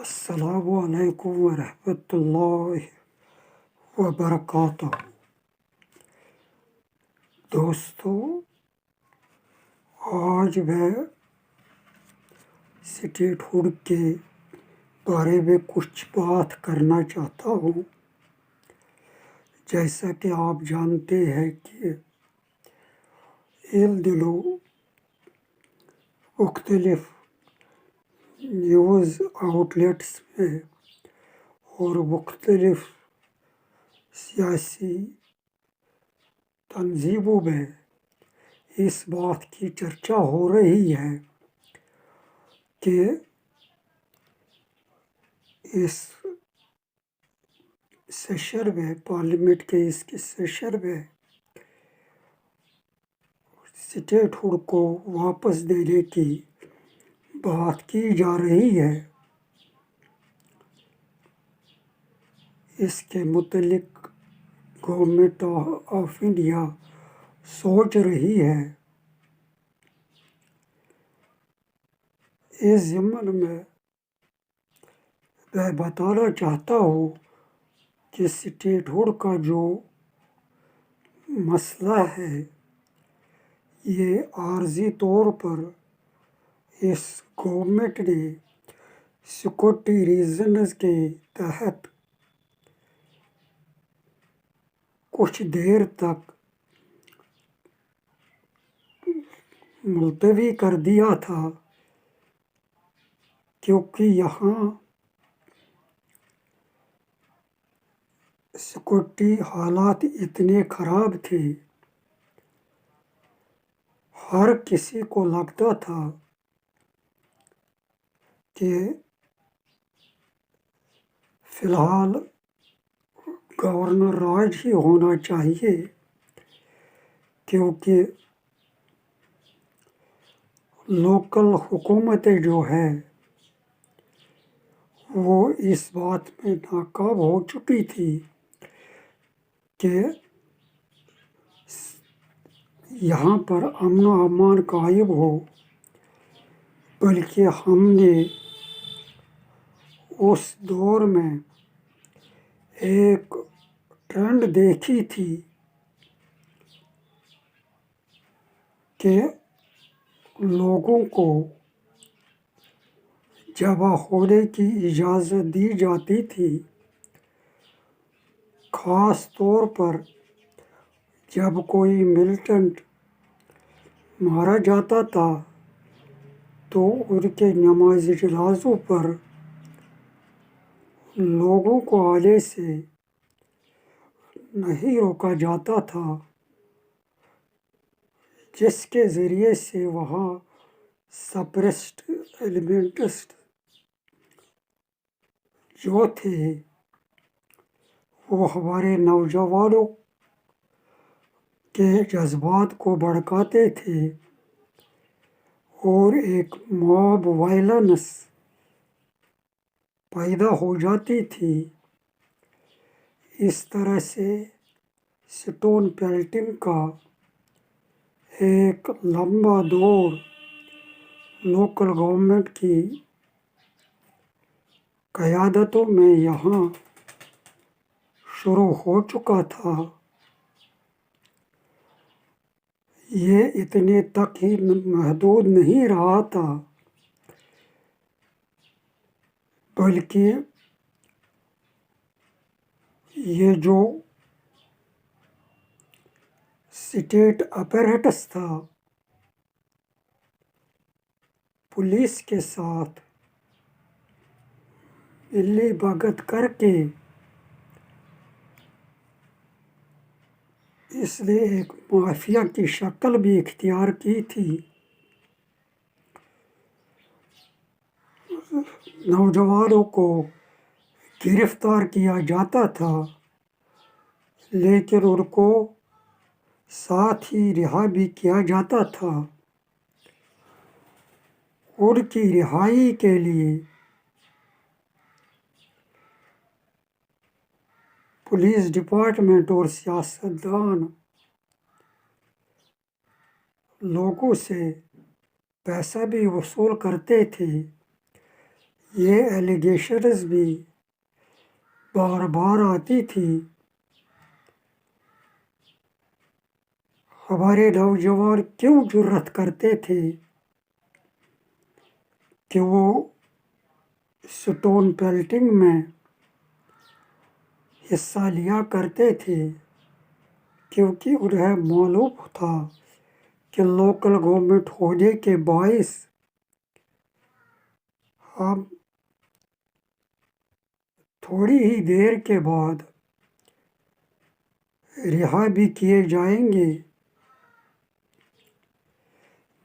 अस्सलामु अलैकुम वरहमतुल्लाहि वबरकातुहू। दोस्तों, आज मैं स्टेटहुड के बारे में कुछ बात करना चाहता हूँ। जैसा कि आप जानते हैं कि इन दिनों मुख्तलिफ न्यूज़ आउटलेट्स में और मुख्तलिफ सियासी तंजीमों में इस बात की चर्चा हो रही है कि इस सेशन में, पार्लियामेंट के इस सेशन में स्टेटहुड को वापस देने की बात की जा रही है। इसके मुतल्लिक गवर्नमेंट ऑफ इंडिया सोच रही है। इस ज़िम्मन में मैं बताना चाहता हूँ कि स्टेटहुड का जो मसला है, ये आर्जी तौर पर इस गवर्नमेंट ने सिक्योरिटी रीजन्स के तहत कुछ देर तक मुलतवी कर दिया था, क्योंकि यहाँ सिक्योरिटी हालात इतने ख़राब थे। हर किसी को लगता था कि फ़िलहाल गवर्नर राज ही होना चाहिए, क्योंकि लोकल हुकूमतें जो है वो इस बात में नाकाम हो चुकी थी कि यहाँ पर अमन व अमान कायम हो। बल्कि हमने उस दौर में एक ट्रेंड देखी थी कि लोगों को जमा होने की इजाज़त दी जाती थी, ख़ास तौर पर जब कोई मिलिटेंट मारा जाता था तो उनके नमाज जनाज़ों पर लोगों को आने से नहीं रोका जाता था, जिसके ज़रिए से वहाँ सप्रेस्ड एलिमेंट्स जो थे वो हमारे नौजवानों के जज्बात को भड़काते थे और एक मॉब वायलेंस पैदा हो जाती थी। इस तरह से स्टोन पेल्टिंग का एक लंबा दौर लोकल गवर्नमेंट की क़यादतों में यहाँ शुरू हो चुका था। ये इतने तक ही महदूद नहीं रहा था, बल्कि ये जो स्टेट अपैरेटस था, पुलिस के साथ मिली भगत करके इसने एक माफिया की शक्ल भी इख्तियार की थी। नौजवानों को गिरफ्तार किया जाता था, लेकिन उनको साथ ही रिहा भी किया जाता था। उनकी रिहाई के लिए पुलिस डिपार्टमेंट और सियासतदान लोगों से पैसा भी वसूल करते थे। ये एलिगेशंस भी बार बार आती थी। हमारे नौजवान क्यों जुर्रत करते थे कि वो स्टोन पेल्टिंग में हिस्सा लिया करते थे, क्योंकि उन्हें मालूम था कि लोकल गवर्नमेंट होने के बायस हम थोड़ी ही देर के बाद रिहा भी किए जाएंगे।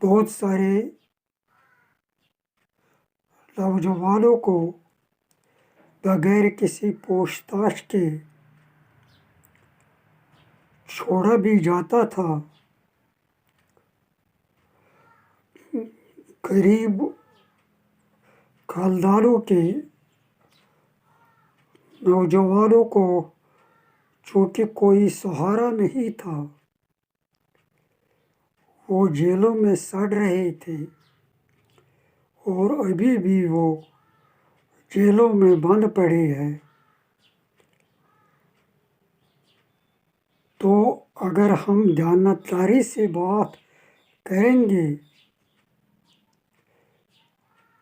बहुत सारे नौजवानों को बगैर किसी पूछताछ के छोड़ा भी जाता था। गरीब खानदानों के नौजवानों को चूँकि कोई सहारा नहीं था, वो जेलों में सड़ रहे थे और अभी भी वो जेलों में बंद पड़े हैं। तो अगर हम ध्यानदारी से बात करेंगे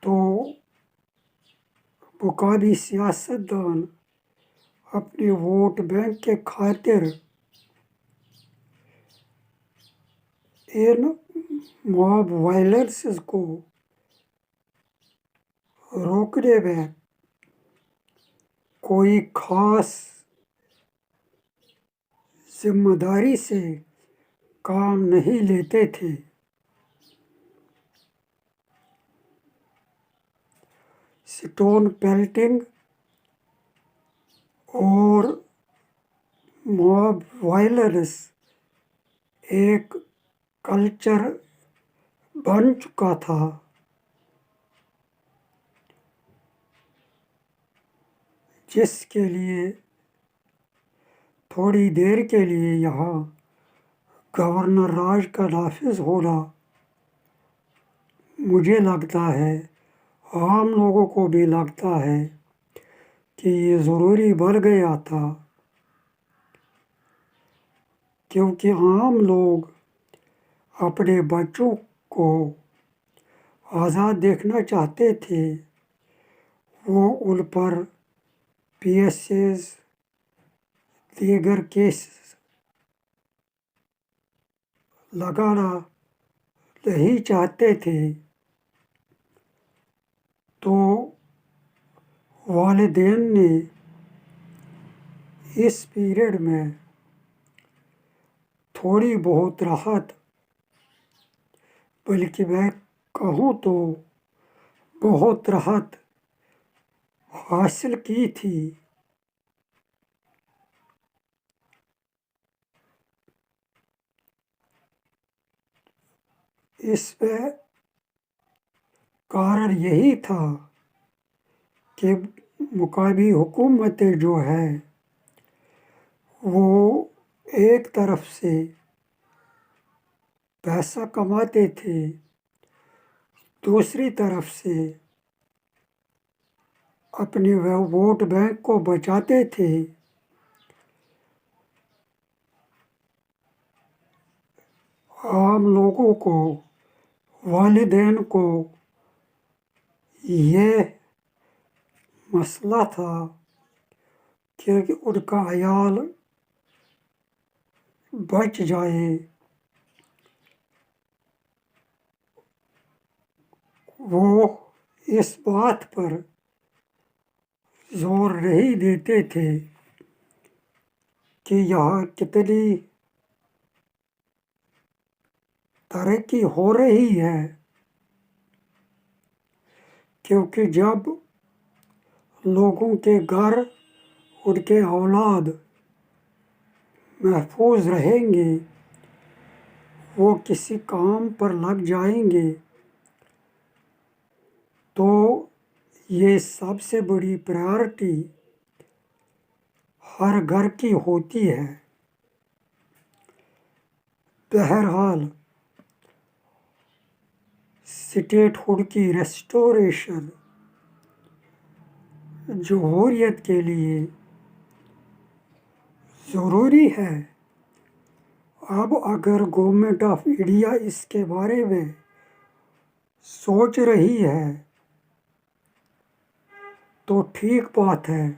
तो मुकामी सियासतदान अपने वोट बैंक के खातिर इन मॉब वायलेंस को रोकने में कोई खास जिम्मेदारी से काम नहीं लेते थे। स्टोन पेल्टिंग और मॉब वायलेंस एक कल्चर बन चुका था। जिसके लिए थोड़ी देर के लिए यहाँ गवर्नर राज का नाफिज होना, मुझे लगता है, आम लोगों को भी लगता है कि ये ज़रूरी बन गया था, क्योंकि आम लोग अपने बच्चों को आज़ाद देखना चाहते थे। वो उन पर PSAs दीगर केस लगाना नहीं चाहते थे। तो वालिदैन ने इस पीरियड में थोड़ी बहुत राहत, बल्कि मैं कहूँ तो बहुत राहत हासिल की थी। इसमें कारण यही था कि मुकामी हुकूमतें जो है वो एक तरफ से पैसा कमाते थे, दूसरी तरफ से अपने वोट बैंक को बचाते थे। आम लोगों को, वालिदैन को ये मसला था कि उनका अयाल बच जाए। वो इस बात पर जोर नहीं देते थे कि यहाँ कितनी तरक्की हो रही है, क्योंकि जब लोगों के घर, उनके औलाद महफूज रहेंगे, वो किसी काम पर लग जाएंगे, तो ये सबसे बड़ी प्रायोरिटी हर घर की होती है। बहरहाल स्टेटहुड की रेस्टोरेशन जमहूरियत के लिए ज़रूरी है। अब अगर गवर्नमेंट ऑफ इंडिया इसके बारे में सोच रही है तो ठीक बात है,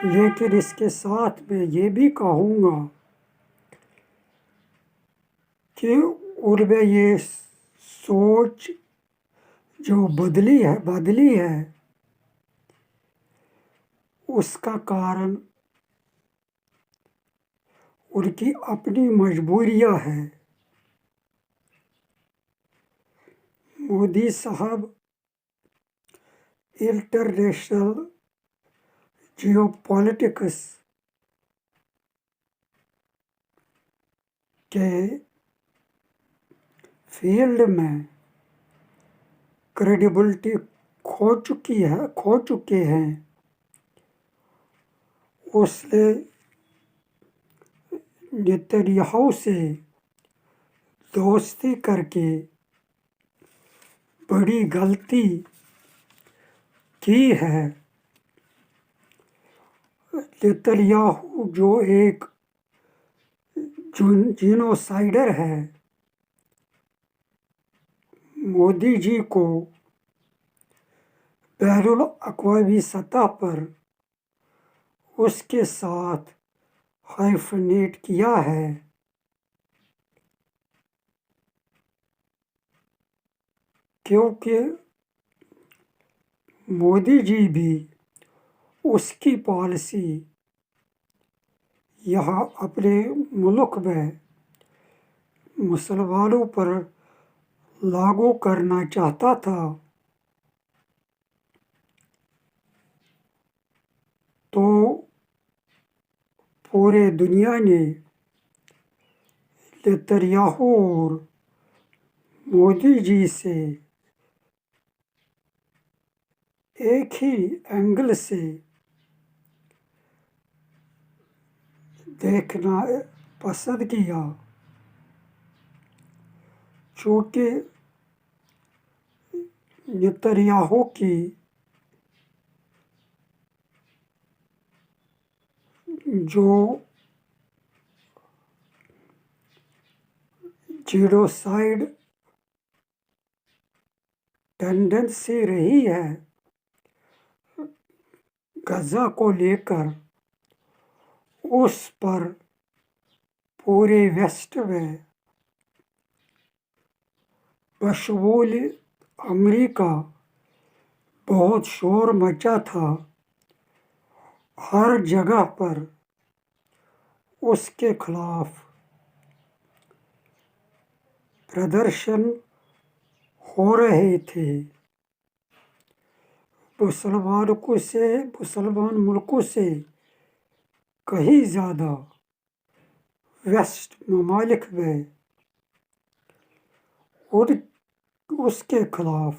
लेकिन इसके साथ मैं ये भी कहूँगा कि उनमें ये सोच जो बदली है उसका कारण उनकी अपनी मजबूरियाँ हैं। मोदी साहब इंटरनेशनल जियोपॉलिटिक्स के फील्ड में क्रेडिबिलिटी खो चुके हैं। उसने नेतन्याहू से दोस्ती करके बड़ी गलती की है। नेतन्याहू जो एक जीनोसाइडर है, मोदी जी को बैनुल अक़वामी सतह पर उसके साथ हाइफनेट किया है, क्योंकि मोदी जी भी उसकी पॉलिसी यहाँ अपने मुल्क में मुसलमानों पर लागू करना चाहता था। तो पूरे दुनिया ने नेतन्याहू और मोदी जी से एक ही एंगल से देखना पसंद किया, चूँकि नेतन्याहू की जो जीनोसाइड टेंडेंसी रही है गजा को लेकर, उस पर पूरे वेस्ट में बशमूल अमेरिका बहुत शोर मचा था। हर जगह पर उसके खिलाफ प्रदर्शन हो रहे थे। मुसलमान मुल्कों से कहीं ज़्यादा वेस्ट ममालिक में उसके खिलाफ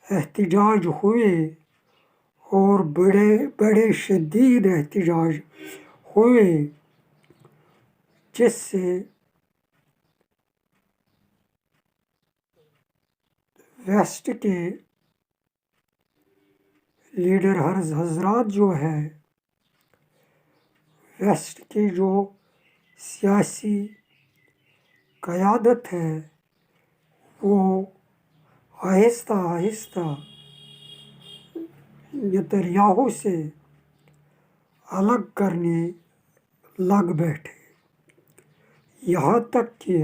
एहतजाज हुए और बड़े शदीद एहतजाज हुए, जिससे वेस्ट के लीडर हजरात जो है, वेस्ट की जो सियासी क़यादत है, वो आहिस्ता आहिस्ता नेतन्याहू से अलग करने लग बैठे। यहाँ तक कि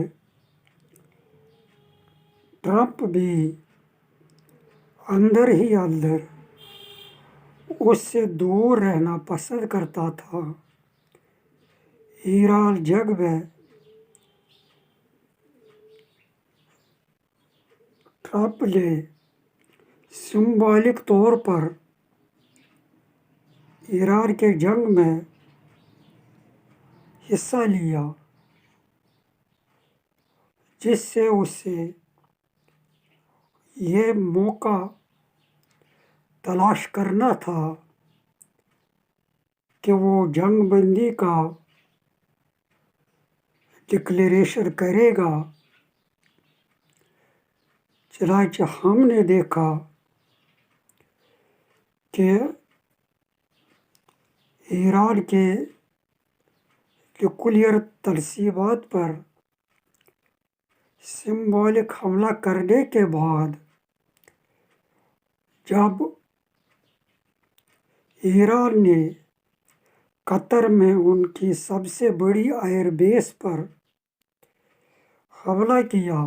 ट्रंप भी अंदर ही अंदर उससे दूर रहना पसंद करता था। ईरान जंग में ट्रंप ने सिंबॉलिक तौर पर ईरान के जंग में हिस्सा लिया, जिससे उसे ये मौका तलाश करना था कि वो जंग बंदी का डिक्लेरेशन करेगा। चनांचे हमने देखा कि ईरान के न्यूक्लियर तनसीबात पर सिंबॉलिक हमला करने के बाद जब ईरान ने कतर में उनकी सबसे बड़ी एयरबेस पर हमला किया,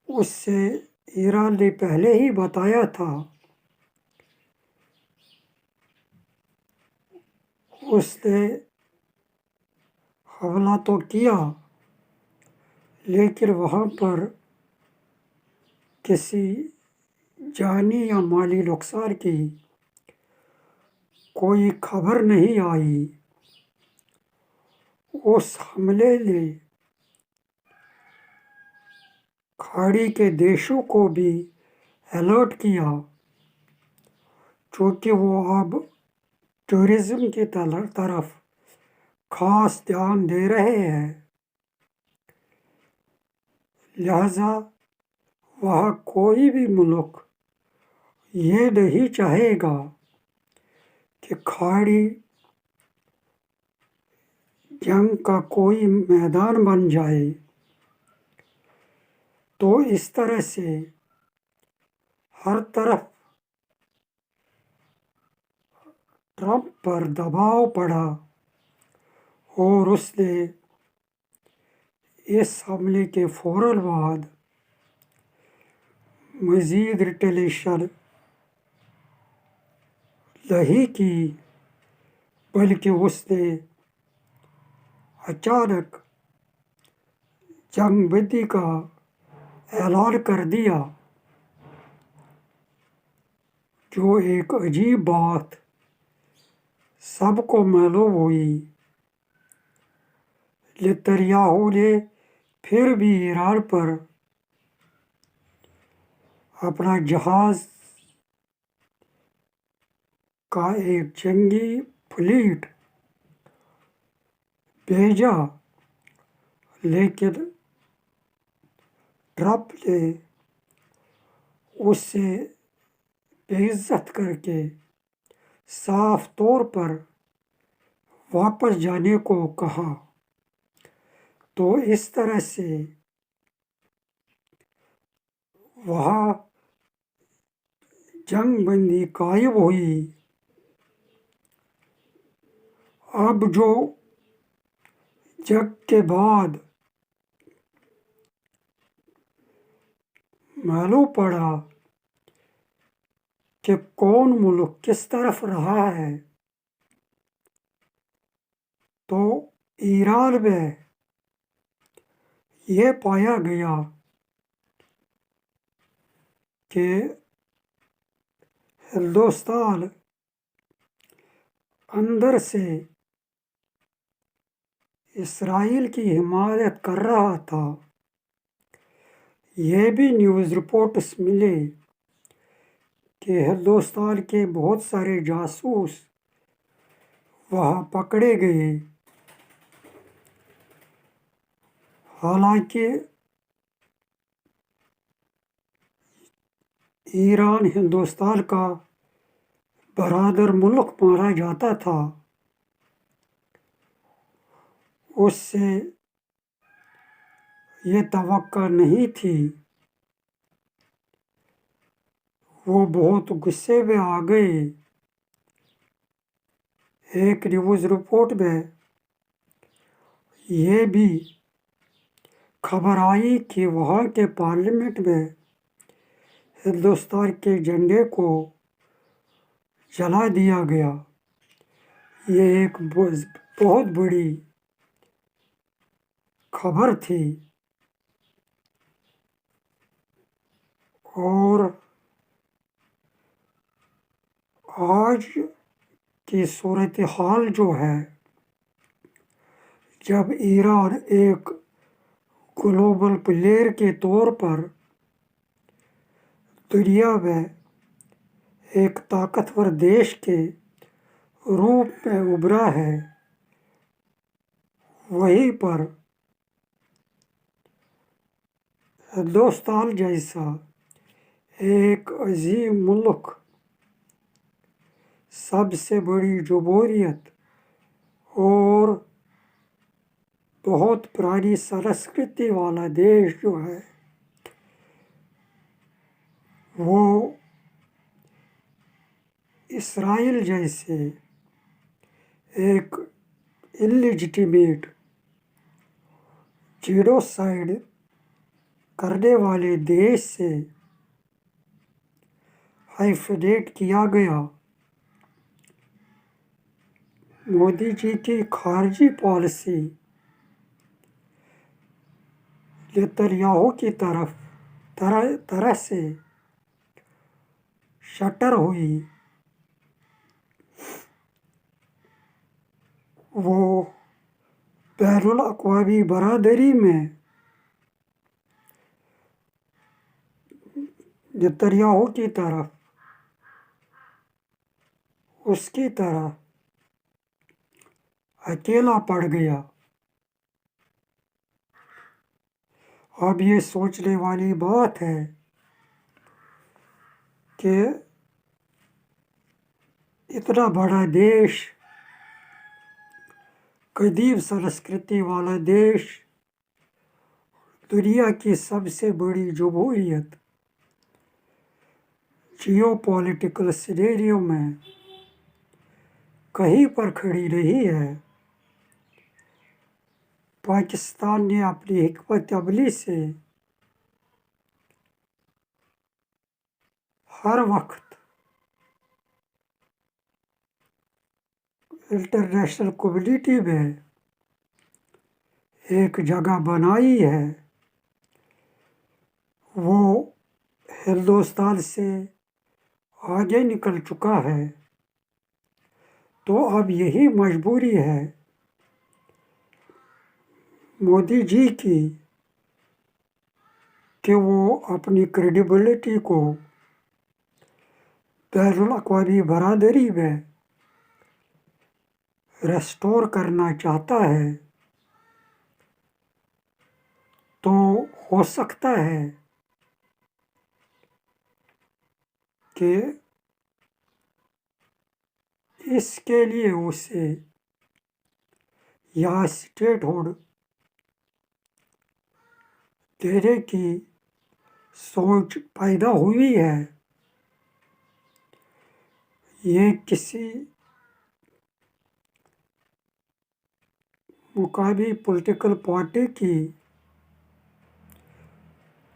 उससे ईरान ने पहले ही बताया था उसने हमला तो किया लेकिन वहाँ पर किसी जानी या माली नुकसान की कोई खबर नहीं आई। उस हमले ने खाड़ी के देशों को भी अलर्ट किया, क्योंकि वो अब टूरिज्म की तरफ खास ध्यान दे रहे हैं। लिहाजा वहाँ कोई भी मुल्क ये नहीं चाहेगा कि खाड़ी जंग का कोई मैदान बन जाए। तो इस तरह से हर तरफ ट्रंप पर दबाव पड़ा और उसने इस हमले के फौरन बाद मज़ीद रिटेलिएशन नहीं की, बल्कि उसने अचानक जंगबंदी का ऐलान कर दिया, जो एक अजीब बात सबको मालूम हुई। नेतन्याहू ने फिर भी ईरान पर अपना जहाज का एक जंगी फ्लीट भेजा, लेकिन ट्रंप ने उससे बेइज्जत करके साफ तौर पर वापस जाने को कहा। तो इस तरह से वहाँ जंगबंदी कायम हुई। अब जो जंग के बाद मालूम पड़ा कि कौन मुल्क किस तरफ रहा है, तो ईरान में ये पाया गया कि हिंदुस्तान अंदर से इसराइल की हिमायत कर रहा था। ये भी न्यूज़ रिपोर्ट्स मिले कि हिंदुस्तान के बहुत सारे जासूस वहाँ पकड़े गए। हालांकि ईरान हिंदुस्तान का बरादर मुल्क माना जाता था, उससे ये तवक्को नहीं थी। वो बहुत गुस्से में आ गए। एक न्यूज़ रिपोर्ट में ये भी खबर आई कि वहाँ के पार्लियामेंट में हिंदुस्तान के झंडे को जला दिया गया। ये एक बहुत बड़ी खबर थी। और आज की सूरत हाल जो है, जब ईरान एक ग्लोबल प्लेयर के तौर पर दुनिया में एक ताकतवर देश के रूप में उभरा है, वहीं पर हिंदुस्तान जैसा एक अजीम मुल्क, सबसे बड़ी जमहूरियत और बहुत पुरानी संस्कृति वाला देश जो है वो इसराइल जैसे एक इलिजिटिमेट जीनोसाइड करने वाले देश से हाइफनेट किया गया। मोदी जी की खारजी पॉलिसी नेतन्याहू की तरह से शटर हुई। वो बैनुल अक़वामी बरादरी में नेतन्याहू की तरफ उसकी तरह अकेला पड़ गया। अब ये सोचने वाली बात है कि इतना बड़ा देश, कदीम संस्कृति वाला देश, दुनिया की सबसे बड़ी जमहूरियत जियोपॉलिटिकल सिनेरियो में कहीं पर खड़ी नहीं है। पाकिस्तान ने अपनी हिकमत अमली से हर वक्त इंटरनेशनल कम्युनिटी में एक जगह बनाई है। वो हिंदुस्तान से आगे निकल चुका है, तो अब यही मजबूरी है मोदी जी की कि वो अपनी क्रेडिबिलिटी को बैनुल अक़वामी बरादरी में रेस्टोर करना चाहता है। तो हो सकता है कि इसके लिए उसे यहाँ स्टेटहुड देने की सोच पैदा हुई है। ये किसी मुकामी पॉलिटिकल पार्टी की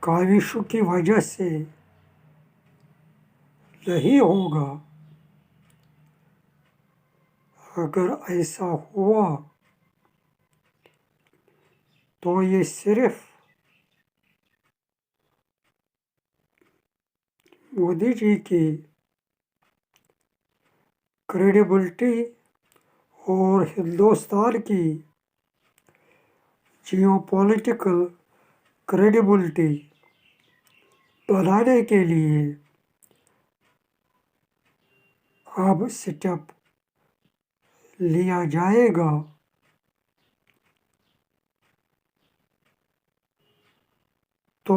काविशों की वजह से नहीं होगा। अगर ऐसा हुआ तो ये सिर्फ मोदी जी की क्रेडिबिलिटी और हिंदुस्तान की जियोपॉलिटिकल क्रेडिबिलिटी बढ़ाने के लिए अब स्टेप लिया जाएगा। तो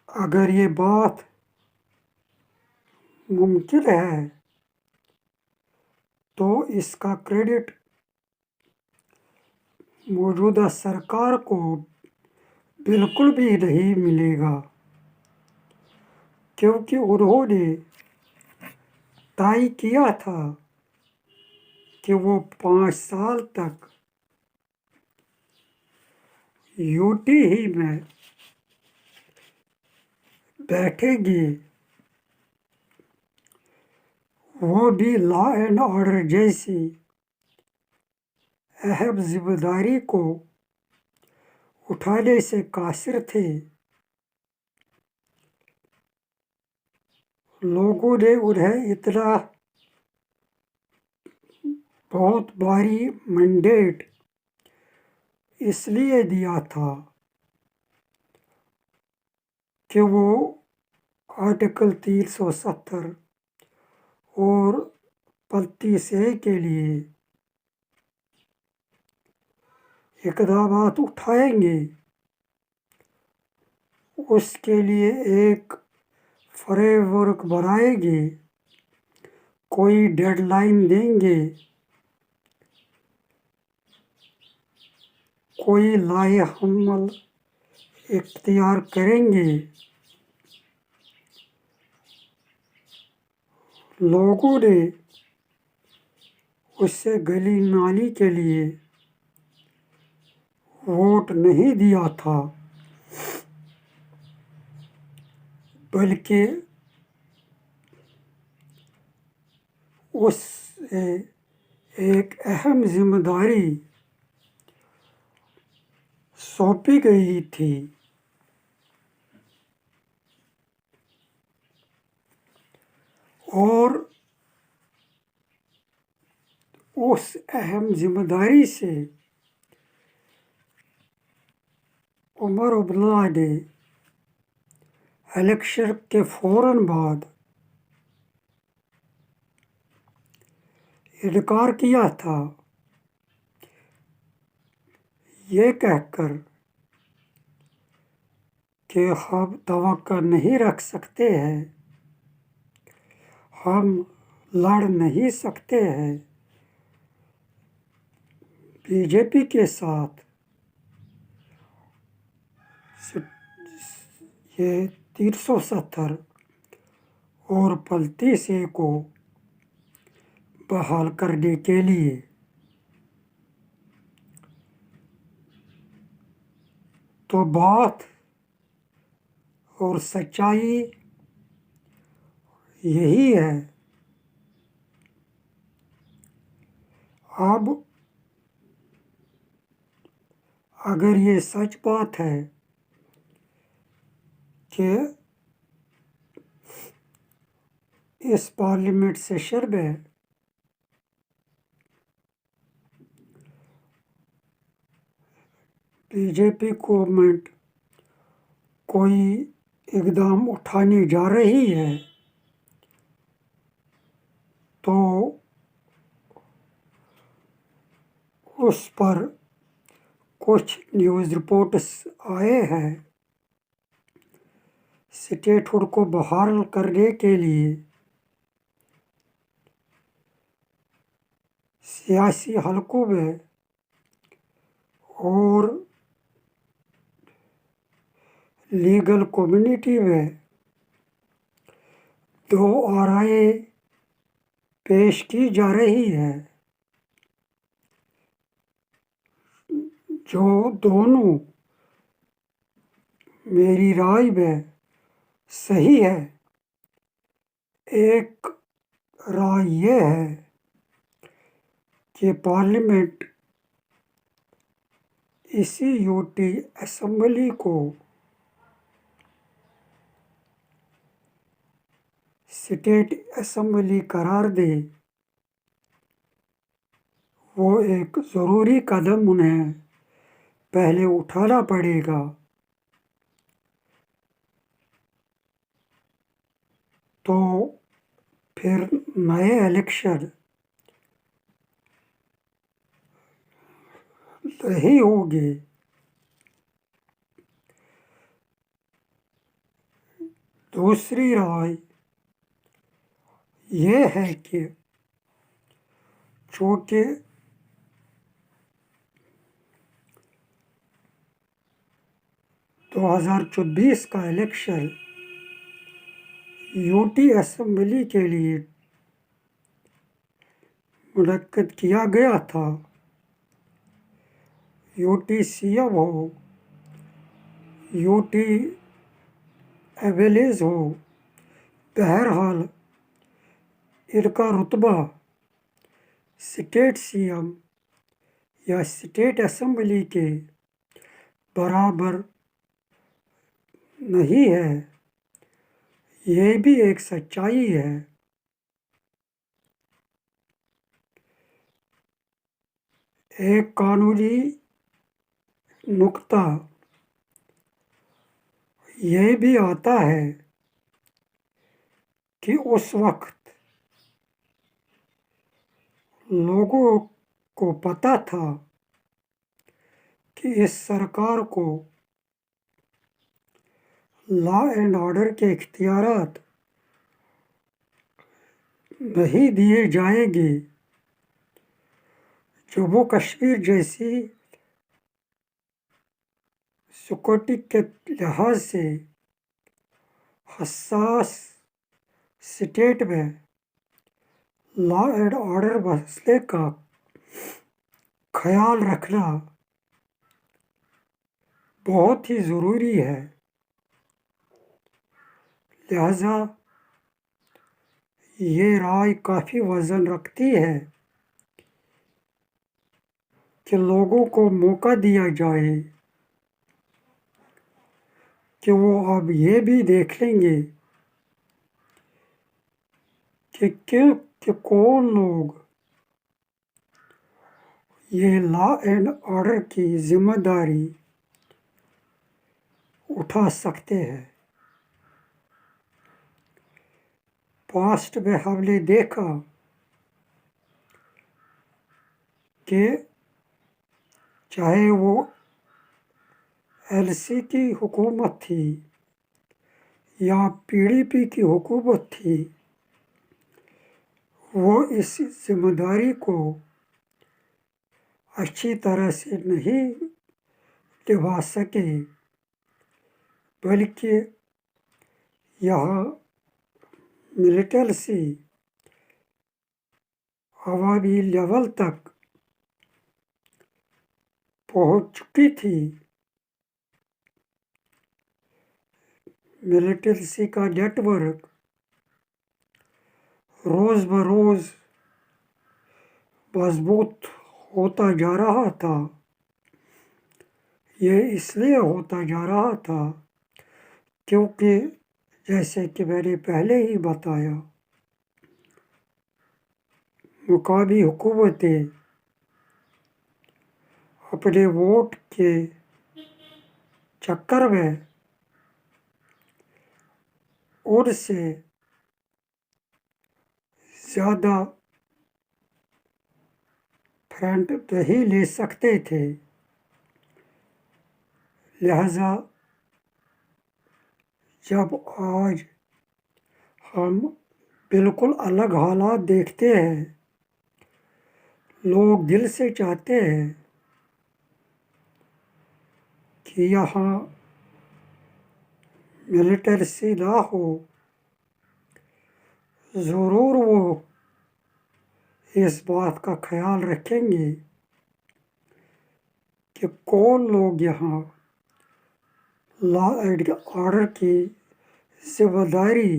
अगर ये बात मुमकिन है तो इसका क्रेडिट मौजूदा सरकार को बिल्कुल भी नहीं मिलेगा, क्योंकि उन्होंने तय किया था कि वो 5 साल तक यूटी ही में बैठेंगे, वो भी लॉ एंड ऑर्डर जैसी अहम जिम्मेदारी को उठाने से कासिर थे। लोगों ने उन्हें इतना बहुत भारी मैंडेट इसलिए दिया था कि वो आर्टिकल 370 और 35A के लिए इक़दामात उठाएंगे। उसके लिए एक फ्रेमवर्क बनाएंगे, कोई डेडलाइन देंगे, कोई लाएहमल इख्तियार करेंगे। लोगों ने उससे गली नाली के लिए वोट नहीं दिया था, बल्कि उससे एक अहम जिम्मेदारी सौंपी गई थी। और उस अहम जिम्मेदारी से उमर अब्दुल्ला ने इलेक्शन के फौरन बाद इनकार किया था, ये कहकर कि हम तवक्को नहीं रख सकते हैं, हम लड़ नहीं सकते हैं बीजेपी के साथ। ये 370 और पलती से को बहाल करने के लिए। तो बात और सच्चाई यही है। अब अगर ये सच बात है कि इस पार्लियामेंट सेशन में बीजेपी गवर्नमेंट कोई इकदाम उठाने जा रही है, तो उस पर कुछ न्यूज़ रिपोर्ट्स आए हैं स्टेटहुड को बहाल करने के लिए सियासी हलकों में और लीगल कम्युनिटी में दो आराएं पेश की जा रही है, जो दोनों मेरी राय में सही है। एक राय ये है कि पार्लियामेंट इसी यूटी असेंबली को स्टेट असेंबली करार दे। वो एक ज़रूरी कदम उन्हें पहले उठाना पड़ेगा। तो फिर नए इलेक्शन नहीं होंगे। दूसरी राय ये है कि चूँकि 2024 का इलेक्शन यूटी असेंबली के लिए मुनक्किद किया गया था, यूटी सीएम हो, यूटी एवेलेज हो, बहरहाल इनका रुतबा स्टेट सीएम या स्टेट असेंबली के बराबर नहीं है। ये भी एक सच्चाई है। एक कानूनी नुक्ता ये भी आता है कि उस वक्त लोगों को पता था कि इस सरकार को लॉ एंड ऑर्डर के इख्तियारात नहीं दिए जाएंगे। जम्मू कश्मीर जैसी सिक्योरिटी के लिहाज से हसास स्टेट में लॉ एंड ऑर्डर मसले का ख्याल रखना बहुत ही ज़रूरी है। लिहाजा ये राय काफ़ी वज़न रखती है कि लोगों को मौका दिया जाए कि वो अब ये भी देख लेंगे कि कौन लोग ये लॉ एंड ऑर्डर की जिम्मेदारी उठा सकते हैं। पास्ट में हमने देखा कि चाहे वो एलसी की हुकूमत थी या पीडीपी की हुकूमत थी, वो इस जिम्मेदारी को अच्छी तरह से नहीं निभा सके, बल्कि यहाँ मिलिटेंसी अवामी लेवल तक पहुँच चुकी थी। मिलिटेंसी का नेटवर्क रोज़ बरोज़ मजबूत होता जा रहा था। ये इसलिए होता जा रहा था क्योंकि जैसे कि मैंने पहले ही बताया, मुकामी हुकूमतें अपने वोट के चक्कर में उनसे ज़्यादा फंड नहीं ले सकते थे। लिहाजा जब आज हम बिल्कुल अलग हालात देखते हैं, लोग दिल से चाहते हैं कि यहाँ मिलिटेंसी ना हो, ज़रूर वो इस बात का ख्याल रखेंगे कि कौन लोग यहाँ लॉ एंड ऑर्डर की जिम्मेदारी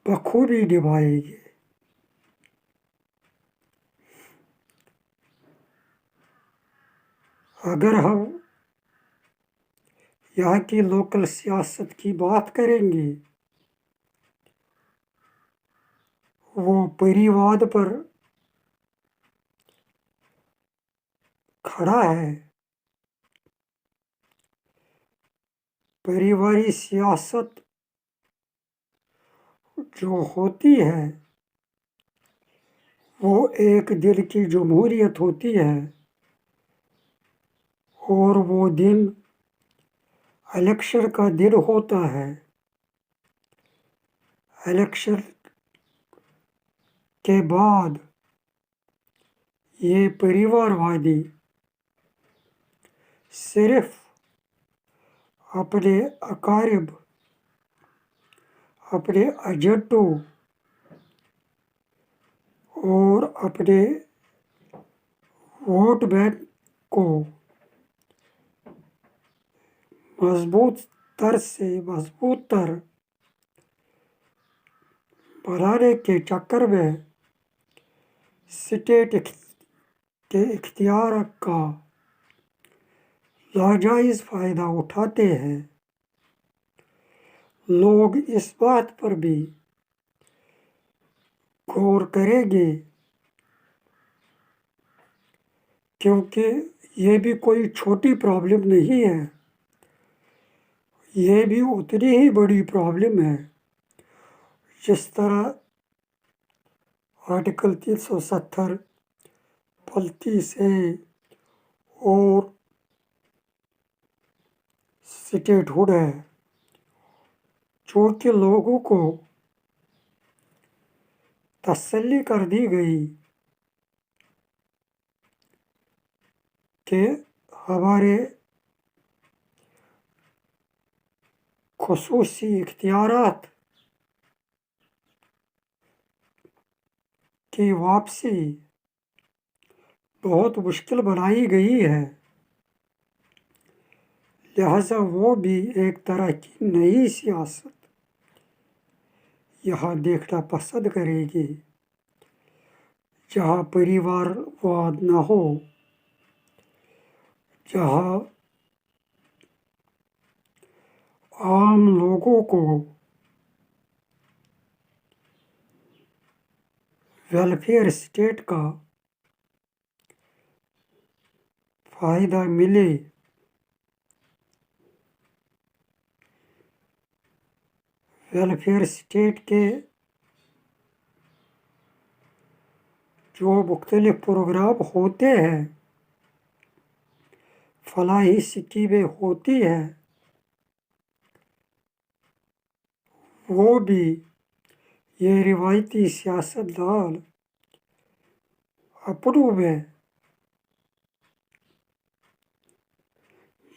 बखूबी निभाएंगे। अगर हम यहाँ की लोकल सियासत की बात करेंगे, वो परिवाद पर खड़ा है। परिवारी सियासत जो होती है वो एक दिन की जमहूरियत होती है और वो दिन इलेक्शन का दिन होता है। इलेक्शन के बाद ये परिवारवादी सिर्फ अपने अकारिब, अपने एजेंटों और अपने वोट बैंक को मजबूत तर बनाने के चक्कर में स्टेट के इख्तियार का नाजायज़ फ़ायदा उठाते हैं। लोग इस बात पर भी गौर करेंगे क्योंकि ये भी कोई छोटी प्रॉब्लम नहीं है, ये भी उतनी ही बड़ी प्रॉब्लम है जिस तरह आर्टिकल 370 35A और स्टेटहुड है। चूंकि लोगों को तसल्ली कर दी गई कि हमारे खुसूसी इख्तियारात की वापसी बहुत मुश्किल बनाई गई है, लिहाजा वो भी एक तरह की नई सियासत यहाँ देखना पसंद करेगी, जहाँ परिवारवाद न हो, जहाँ आम लोगों को वेलफेयर स्टेट का फ़ायदा मिले। वेलफेयर स्टेट के जो मुख्तलिफ प्रोग्राम होते हैं, फलाही स्कीमें होती हैं, वो भी ये रिवायती सियासतदान अपनों में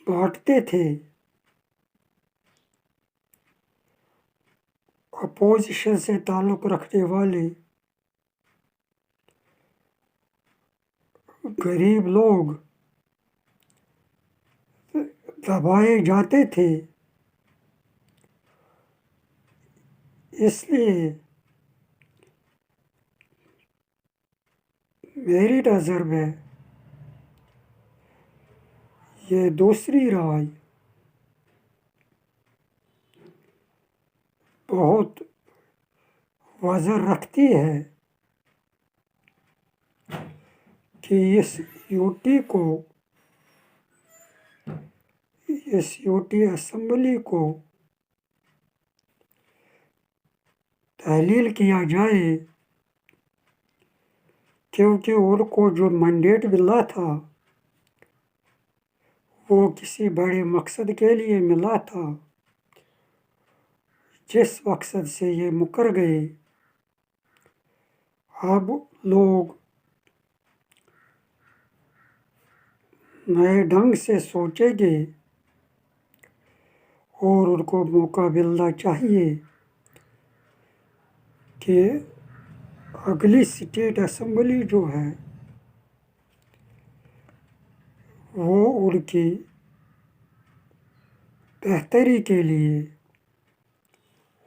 बांटते थे। अपोजिशन से ताल्लुक़ रखने वाले गरीब लोग दबाए जाते थे, इसलिए मेरी नज़र में ये दूसरी राय बहुत वज़न रखती है कि इस यूटी असम्बली को तहलील किया जाए, क्योंकि उनको जो मैंडेट मिला था वो किसी बड़े मकसद के लिए मिला था, जिस मकसद से ये मुकर गए। अब लोग नए ढंग से सोचेंगे और उनको मौका मिलना चाहिए कि अगली स्टेट असम्बली जो है वो उनकी बेहतरी के लिए,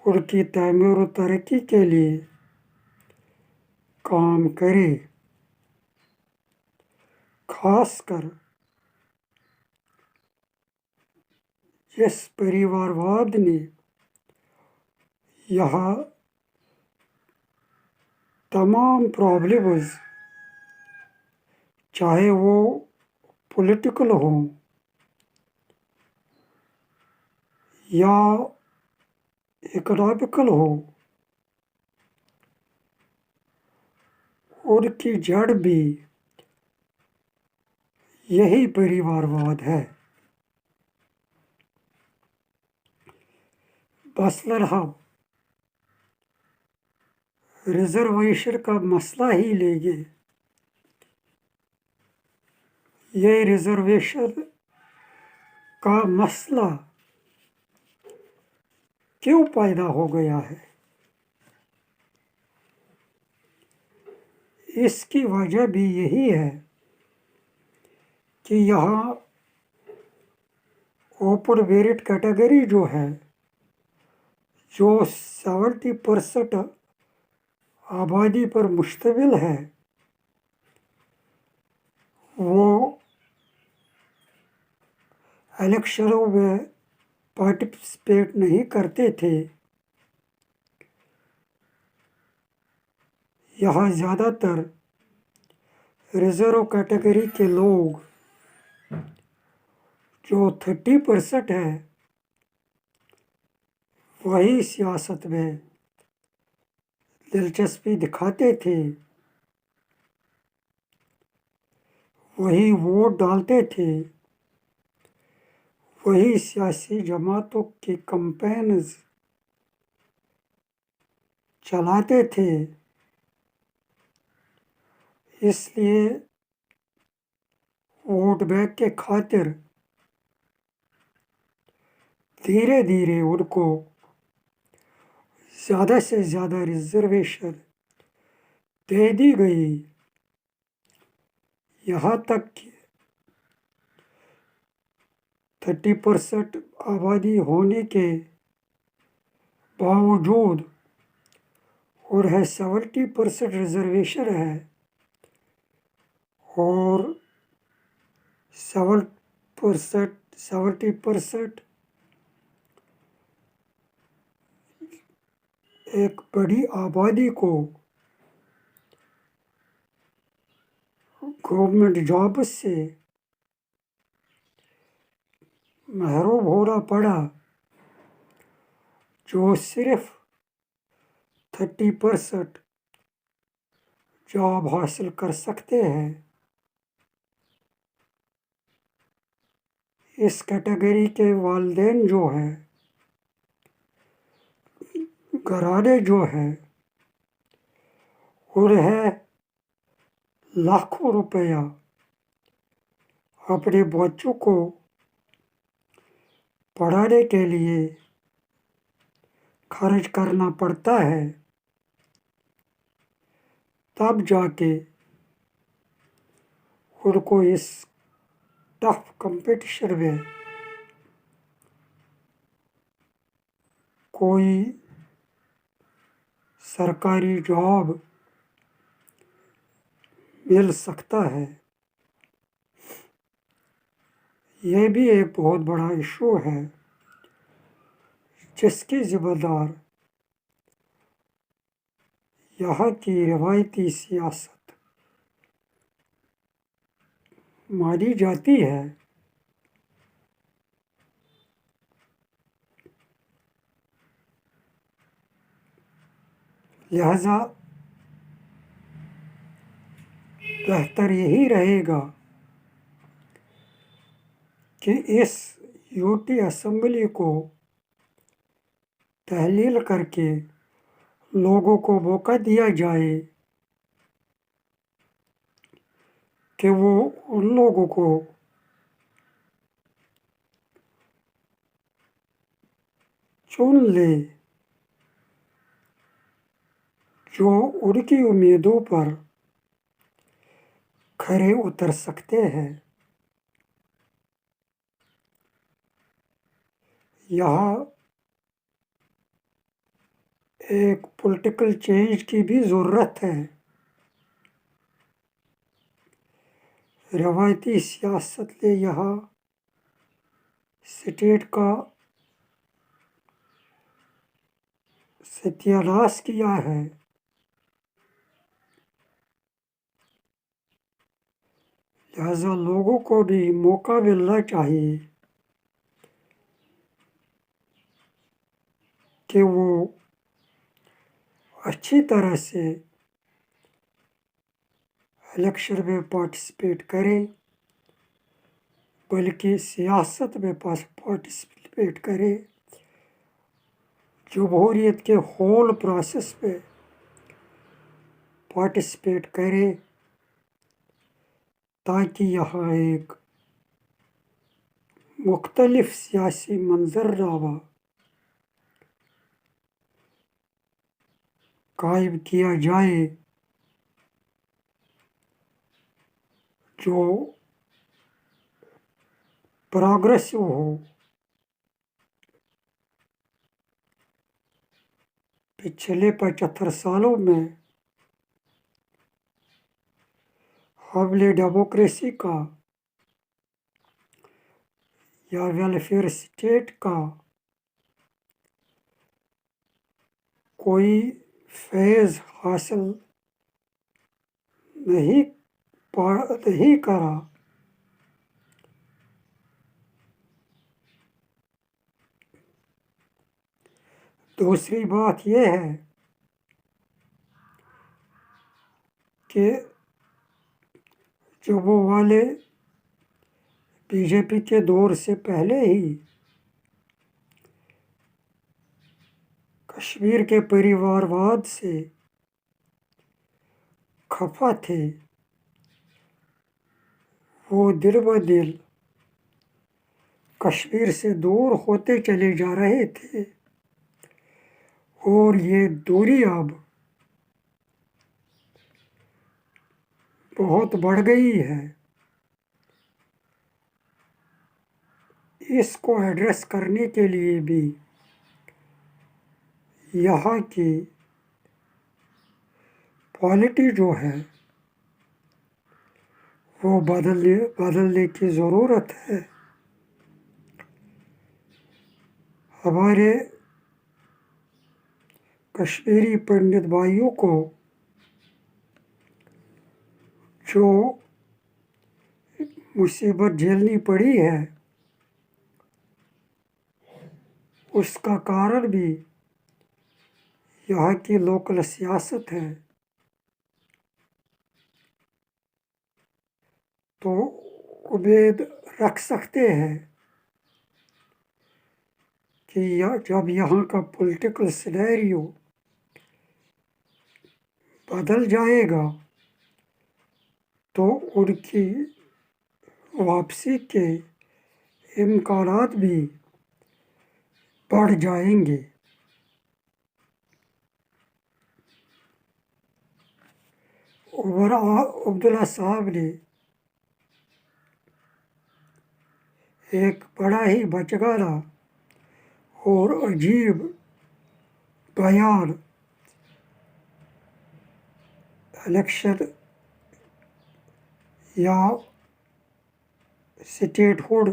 उनकी तामीर व तरक्की के लिए काम करे। खासकर जिस परिवारवाद ने यहाँ तमाम प्रॉब्लम्स, चाहे वो पॉलिटिकल हो या इकोनॉमिकल हो, उनकी जड़ भी यही परिवारवाद है। मसलन हम रिजर्वेशन का मसला ही लेंगे। ये रिजर्वेशन का मसला क्यों पैदा हो गया है? इसकी वजह भी यही है कि यहाँ ओपन मेरिट कैटेगरी जो है, जो 70% आबादी पर मुश्तमिल है, वो इलेक्शनों में पार्टिसिपेट नहीं करते थे। यहाँ ज़्यादातर रिज़र्व कैटेगरी के लोग जो 30% है, वही सियासत में दिलचस्पी दिखाते थे, वही वोट डालते थे, वही सियासी जमातों की कैंपेन्स चलाते थे, इसलिए वोट बैंक के खातिर धीरे धीरे उनको ज़्यादा से ज़्यादा रिजर्वेशन दे दी गई, यहाँ तक कि 30% आबादी होने के बावजूद उन्हें 70% रिजर्वेशन है और 70% एक बड़ी आबादी को गवर्नमेंट जॉब से महरूम होना पड़ा, जो सिर्फ 30% जॉब हासिल कर सकते हैं। इस कैटेगरी के वालिदैन जो हैं, घराने जो हैं, उन्हें लाखों रुपया अपने बच्चों को पढ़ाने के लिए खर्च करना पड़ता है, तब जाके उनको इस टफ कंपटीशन में कोई सरकारी जॉब मिल सकता है। यह भी एक बहुत बड़ा इशू है, जिसकी जिम्मेदार यहाँ की रवायती सियासत मानी जाती है। लिहाजा बेहतर यही रहेगा कि इस यूटी असेंबली को तहलील करके लोगों को मौका दिया जाए कि वो उन लोगों को चुन ले जो उनकी उम्मीदों पर खरे उतर सकते हैं। यहाँ एक पॉलिटिकल चेंज की भी ज़रूरत है। रवायती सियासत ने यहाँ स्टेट का सत्यानाश किया है। लिहाजा लोगों को भी मौका मिलना चाहिए कि वो अच्छी तरह से इलेक्शन में पार्टिसिपेट करें, बल्कि सियासत में पार्टिसिपेट करें, जमहूरियत के होल प्रोसेस में पार्टिसिपेट करें, ताकि यहाँ एक मुख्तलिफ सियासी मंजरनामा कायम किया जाए जो प्रोग्रेसिव हो। पिछले 75 सालों में हमने डेमोक्रेसी का या वेलफेयर स्टेट का कोई फैज़ हासिल नहीं करा। दूसरी बात यह है कि जो वो वाले बीजेपी के दौर से पहले ही कश्मीर के परिवारवाद से खफा थे। वो दिन ब दिन कश्मीर से दूर होते चले जा रहे थे और ये दूरी अब बहुत बढ़ गई है। इसको एड्रेस करने के लिए भी यहाँ की पॉलिटी जो है वो बदलने की ज़रूरत है। हमारे कश्मीरी पंडित भाइयों को जो मुसीबत झेलनी पड़ी है उसका कारण भी यहाँ की लोकल सियासत है। तो उम्मीद रख सकते हैं कि जब यहाँ का पॉलिटिकल सिनेरियो बदल जाएगा तो उनकी वापसी के इम्कानात भी बढ़ जाएंगे। उमर अब्दुल्ला साहब ने एक बड़ा ही बचगाना और अजीब बयान इलेक्शन या स्टेटहुड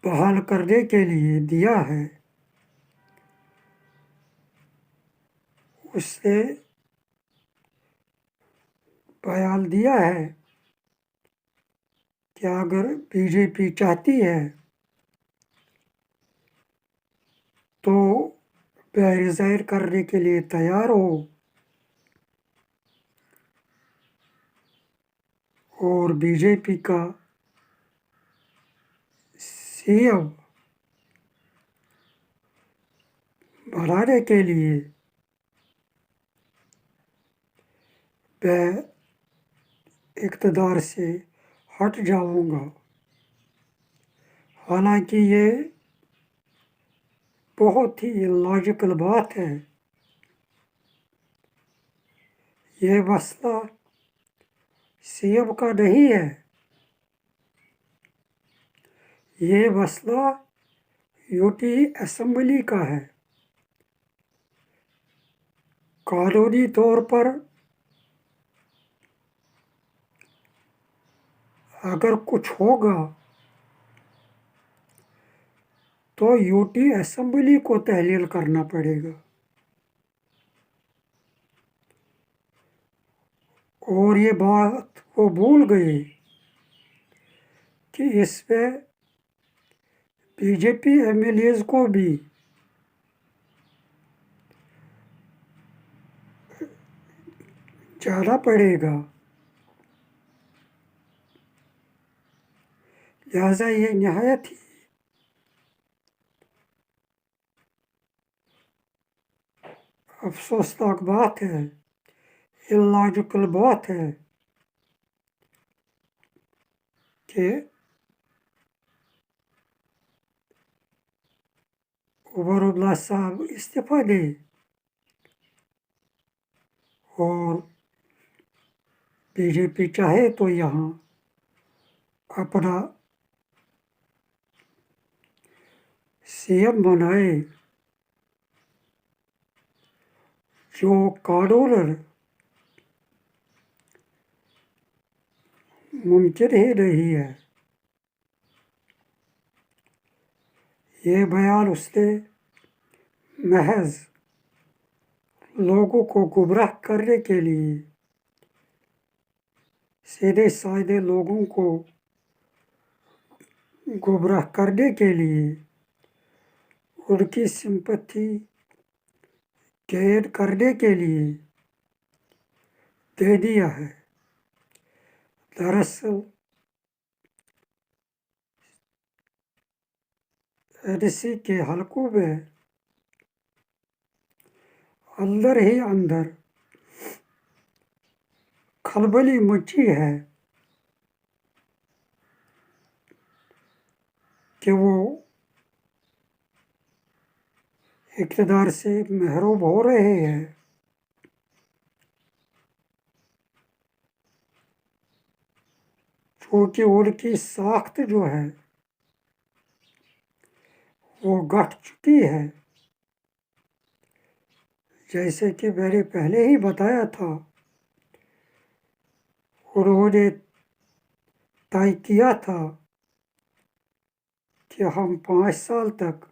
बहाल करने के लिए दिया है। उसने बयान दिया है कि अगर बीजेपी चाहती है तो मैं रिज़ाइन करने के लिए तैयार हूँ और बीजेपी का सीएम बनाने के लिए मैं इक़्तिदार से हट जाऊंगा। हालांकि ये बहुत ही इलॉजिकल बात है। ये मसला सीएम का नहीं है, ये मसला यूटी असेंबली का है। कानूनी तौर पर अगर कुछ होगा तो यूटी असेंबली को तहलील करना पड़ेगा और ये बात वो भूल गए कि इसमें बीजेपी एमएलएज को भी जाना पड़ेगा। लिहाजा ये नहायत ही अफसोसनाक बात है, इलॉजिकल बात है कि उमर अब्दुल्ला साहब इस्तीफा दें और बीजेपी चाहे तो यहाँ अपना सीएम बनाए जो कानूनन मुमकिन ही नहीं है। ये बयान उसने महज लोगों को गुमराह करने के लिए, सीधे साधे लोगों को गुमराह करने के लिए, उनकी सिंपैथी गेन करने के लिए दे दिया है। दरअसल एनसी के हलकों में अंदर ही अंदर खलबली मची है कि वो इक़्तिदार से महरूम हो रहे हैं। क्योंकि उनकी साख्त जो है वो घट चुकी है। जैसे कि मैंने पहले ही बताया था, उन्होंने तय किया था कि हम 5 साल तक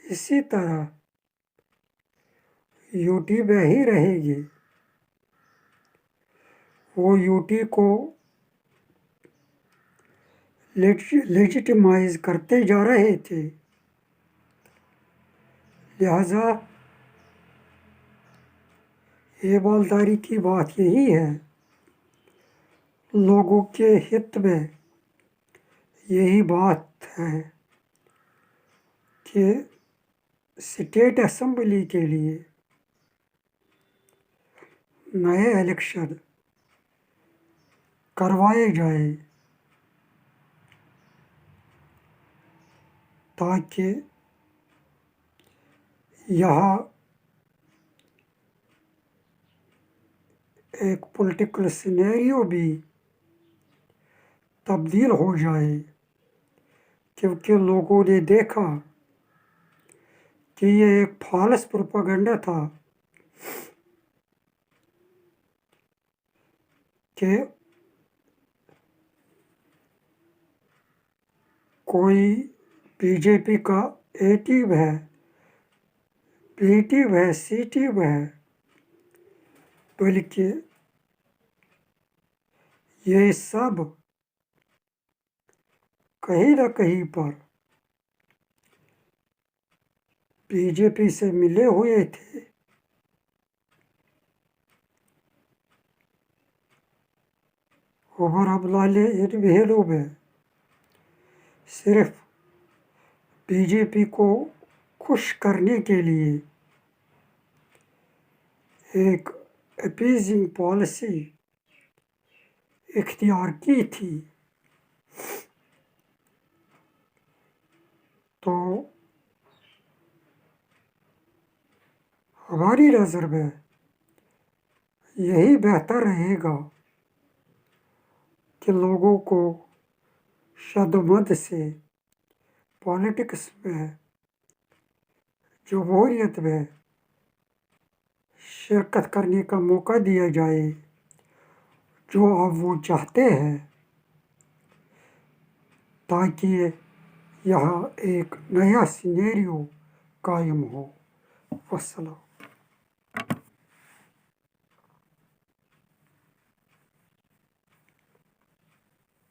इसी तरह यूटी में ही रहेगी। वो यूटी को लेजिटिमाइज करते जा रहे थे। लिहाजा ईमानदारी की बात यही है, लोगों के हित में यही बात है कि स्टेट असेंबली के लिए नए इलेक्शन करवाए जाए ताकि यहाँ एक पॉलिटिकल सिनेरियो भी तब्दील हो जाए। क्योंकि लोगों ने देखा कि ये एक फॉल्स प्रोपेगेंडा था कि कोई बीजेपी का ए टीम है, बी टीम है, सी टीम है, बल्कि ये सब कहीं न कहीं पर बीजेपी से मिले हुए थे। उमर अब्दुल्ला ने इन बहनों में सिर्फ बीजेपी को खुश करने के लिए एक अपीजिंग पॉलिसी इख्तियार की थी। तो हमारी नज़र में यही बेहतर रहेगा कि लोगों को शद्दमत से पॉलिटिक्स में, जमहूरियत में शिरकत करने का मौका दिया जाए, जो अब वो चाहते हैं, ताकि यहाँ एक नया सिनेरियो कायम हो। वस्सलाम।